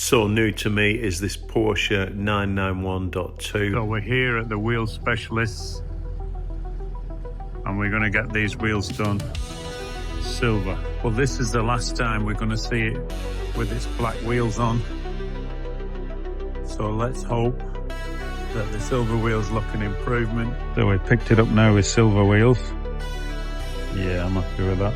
so new to me is this Porsche 991.2. So we're here at the wheel specialists and we're going to get these wheels done silver. Well, this is the last time we're going to see it with its black wheels on. So let's hope that the silver wheels look an improvement. So we picked it up now with silver wheels. Yeah, I'm happy with that.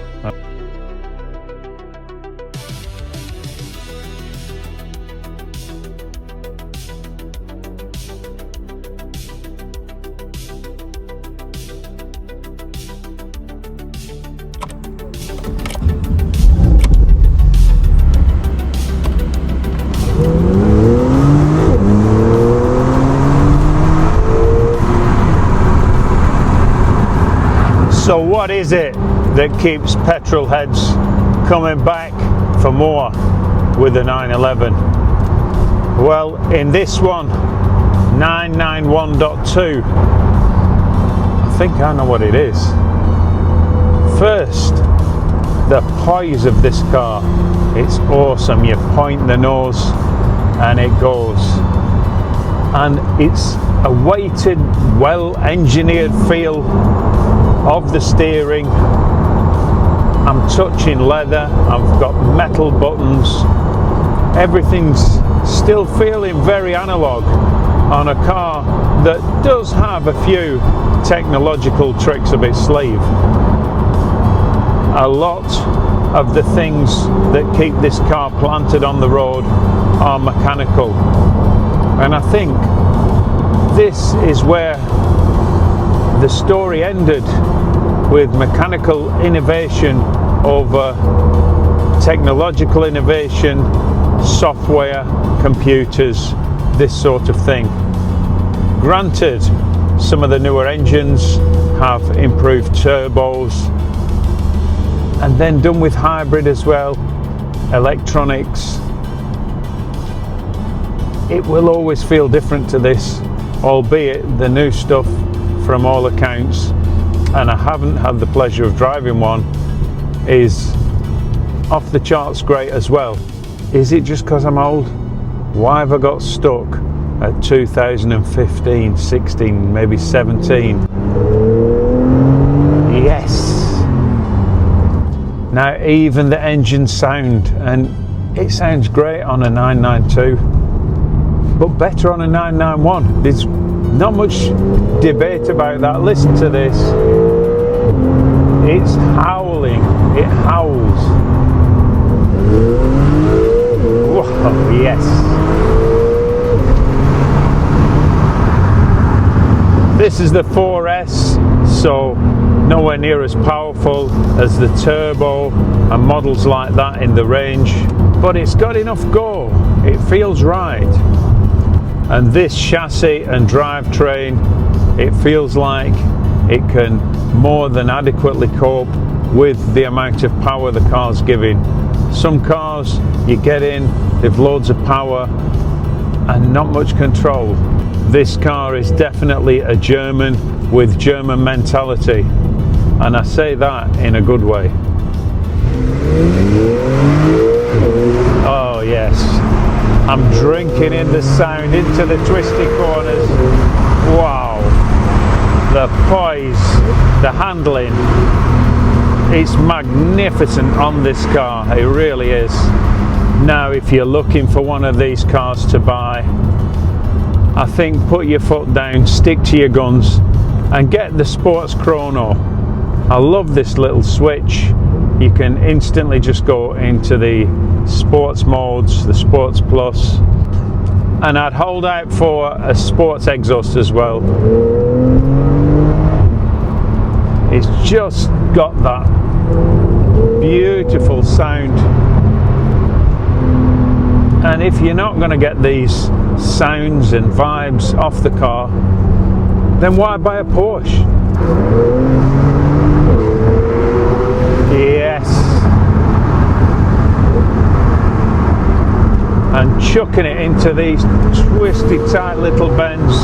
So what is it that keeps petrol heads coming back for more with the 911? Well, in this one, 991.2, I think I know what it is. First, the poise of this car. It's awesome. You point the nose and it goes. And it's a weighted, well-engineered feel of the steering. I'm touching leather, I've got metal buttons, everything's still feeling very analog on a car that does have a few technological tricks up its sleeve. A lot of the things that keep this car planted on the road are mechanical, and I think this is where the story ended, with mechanical innovation over technological innovation, software, computers, this sort of thing. Granted, some of the newer engines have improved turbos, and then done with hybrid as well, electronics. It will always feel different to this, albeit the new stuff from all accounts, and I haven't had the pleasure of driving one, is off the charts great as well. Is it just because I'm old? Why have I got stuck at 2015, 16, maybe 17? Yes! Now even the engine sound, and it sounds great on a 992, but better on a 991. There's not much debate about that. Listen to this. It's howling. It howls. Whoa, yes. This is the 4S, so nowhere near as powerful as the turbo and models like that in the range, but it's got enough go. It feels right. And this chassis and drivetrain, it feels like it can more than adequately cope with the amount of power the car's giving. Some cars, you get in, they've loads of power and not much control. This car is definitely a German with German mentality, and I say that in a good way. Oh yes. I'm drinking in the sound into the twisty corners. Wow, the poise, the handling, it's magnificent on this car, it really is. Now if you're looking for one of these cars to buy, I think put your foot down, stick to your guns and get the Sports Chrono. I love this little switch. You can instantly just go into the sports modes, the Sports Plus, and I'd hold out for a sports exhaust as well. It's just got that beautiful sound, and if you're not going to get these sounds and vibes off the car, then why buy a Porsche? Yes. And chucking it into these twisty tight little bends.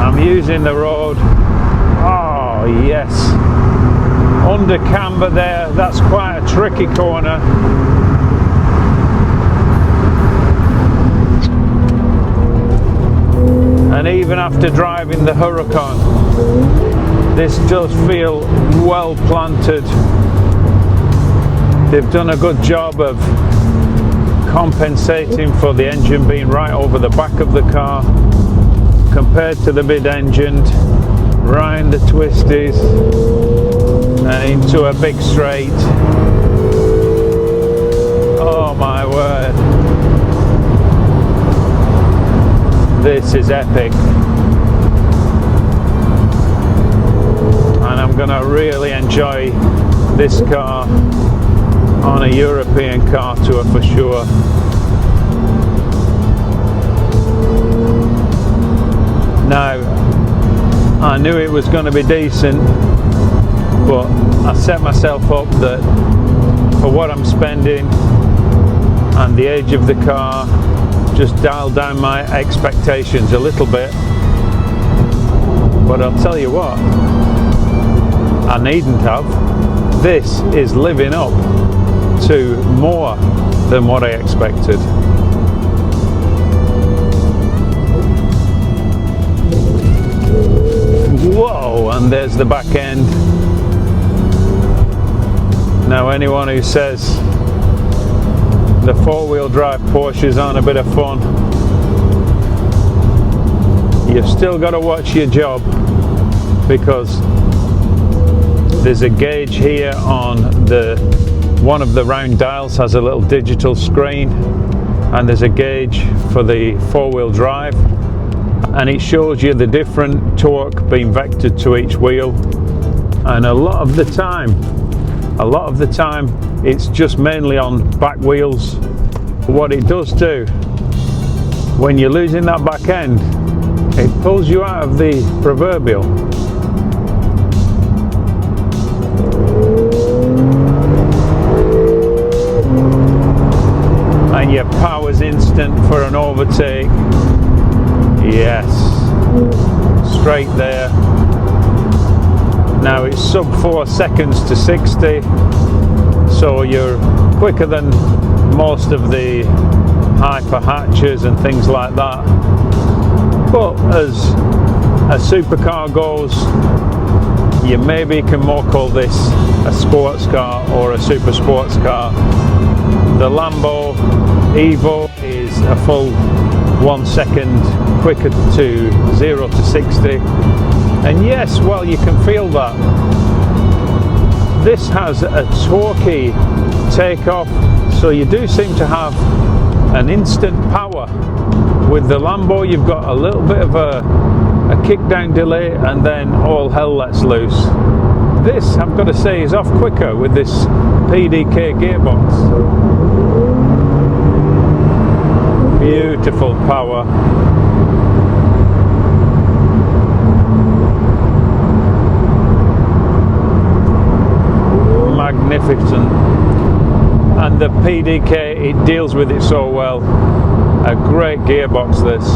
I'm using the road. Oh yes. Under camber there, that's quite a tricky corner. even after driving the Huracan, this does feel well planted. They've done a good job of compensating for the engine being right over the back of the car compared to the mid-engined, round the twisties and into a big straight. Oh my word, this is epic, and I'm gonna really enjoy this car on a European car tour for sure. Now, I knew it was going to be decent, but I set myself up that for what I'm spending and the age of the car, just dialed down my expectations a little bit. But I'll tell you what, I needn't have. This is living up to more than what I expected. Whoa, and there's the back end. Now anyone who says the four-wheel drive Porsches aren't a bit of fun, you've still got to watch your job, because there's a gauge here on one of the round dials has a little digital screen, and there's a gauge for the four-wheel drive, and it shows you the different torque being vectored to each wheel. And a lot of the time it's just mainly on back wheels. What it does do, when you're losing that back end, it pulls you out of the proverbial. And your power's instant for an overtake. Yes, straight there. Now it's sub 4 seconds to 60, so you're quicker than most of the hyper hatches and things like that. But as a supercar goes, you maybe can more call this a sports car or a super sports car. The Lambo Evo is a full 1 second quicker to 0 to 60, and yes, well, you can feel that. This has a torquey takeoff, so you do seem to have an instant power. With the Lambo, you've got a little bit of a kick down delay, and then all hell lets loose. This, I've got to say, is off quicker with this PDK gearbox. Beautiful power. Magnificent. And the PDK, it deals with it so well. A great gearbox, this.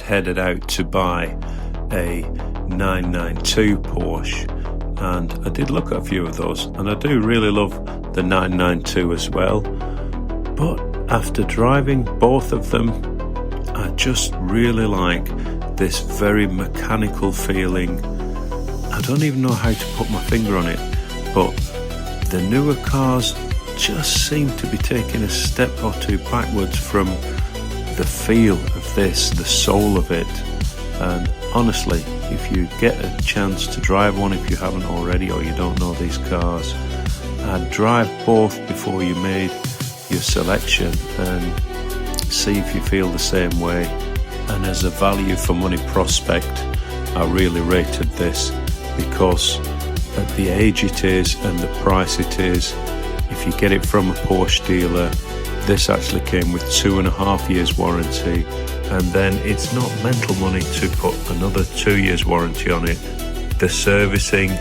Headed out to buy a 992 Porsche, and I did look at a few of those, and I do really love the 992 as well, but after driving both of them, I just really like this very mechanical feeling. I don't even know how to put my finger on it, but the newer cars just seem to be taking a step or two backwards from the feel of this, the soul of it. And honestly, if you get a chance to drive one, if you haven't already, or you don't know these cars, I'd drive both before you made your selection and see if you feel the same way. And as a value for money prospect, I really rated this, because at the age it is and the price it is, if you get it from a Porsche dealer, this actually came with 2.5 years warranty, and then it's not mental money to put another 2 years warranty on it. The servicing,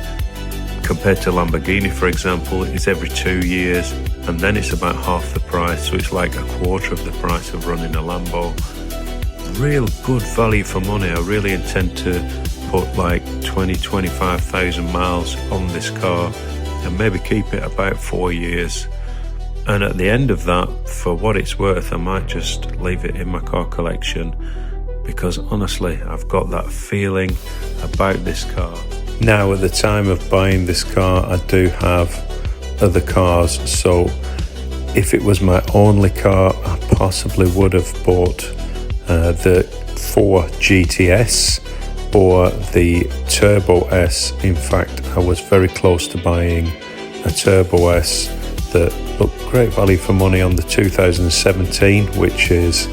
compared to Lamborghini for example, is every 2 years, and then it's about half the price, so it's like a quarter of the price of running a Lambo. Real good value for money. I really intend to put like 25,000 miles on this car and maybe keep it about 4 years. And at the end of that, for what it's worth, I might just leave it in my car collection, because honestly, I've got that feeling about this car. Now, at the time of buying this car, I do have other cars, so if it was my only car, I possibly would have bought the 4 GTS or the Turbo S. In fact, I was very close to buying a Turbo S that looked great value for money on the 2017, which is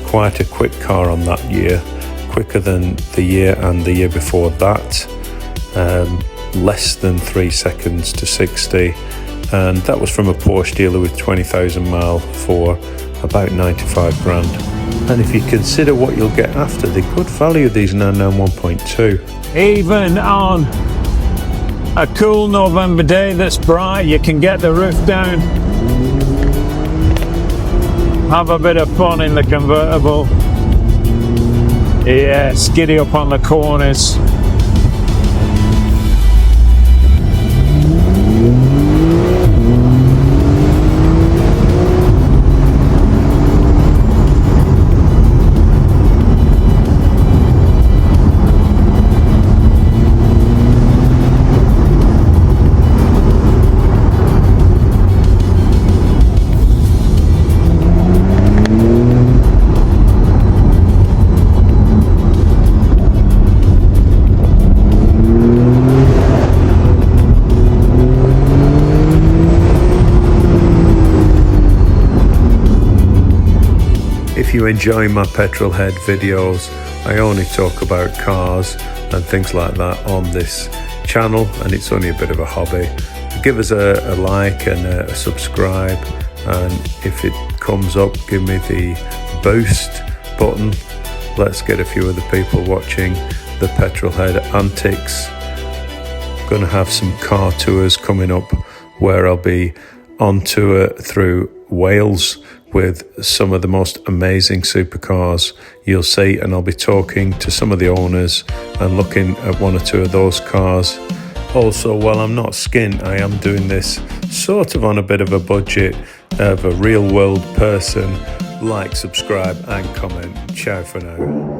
quite a quick car on that year, quicker than the year and the year before that, less than 3 seconds to 60, and that was from a Porsche dealer with 20,000 mile for about 95 grand. And if you consider what you'll get after, the good value of these 991.2. Even on a cool November day that's bright, you can get the roof down, have a bit of fun in the convertible. Yeah, skiddy up on the corners. If you enjoy my Petrol Head videos, I only talk about cars and things like that on this channel, and it's only a bit of a hobby. Give us a like and a subscribe, and if it comes up, give me the boost button. Let's get a few other people watching the Petrol Head antics. Gonna have some car tours coming up where I'll be on tour through Wales with some of the most amazing supercars you'll see, and I'll be talking to some of the owners and looking at 1 or 2 of those cars. Also, while I'm not skint, I am doing this sort of on a bit of a budget of a real world person. Like, subscribe and comment. Ciao for now.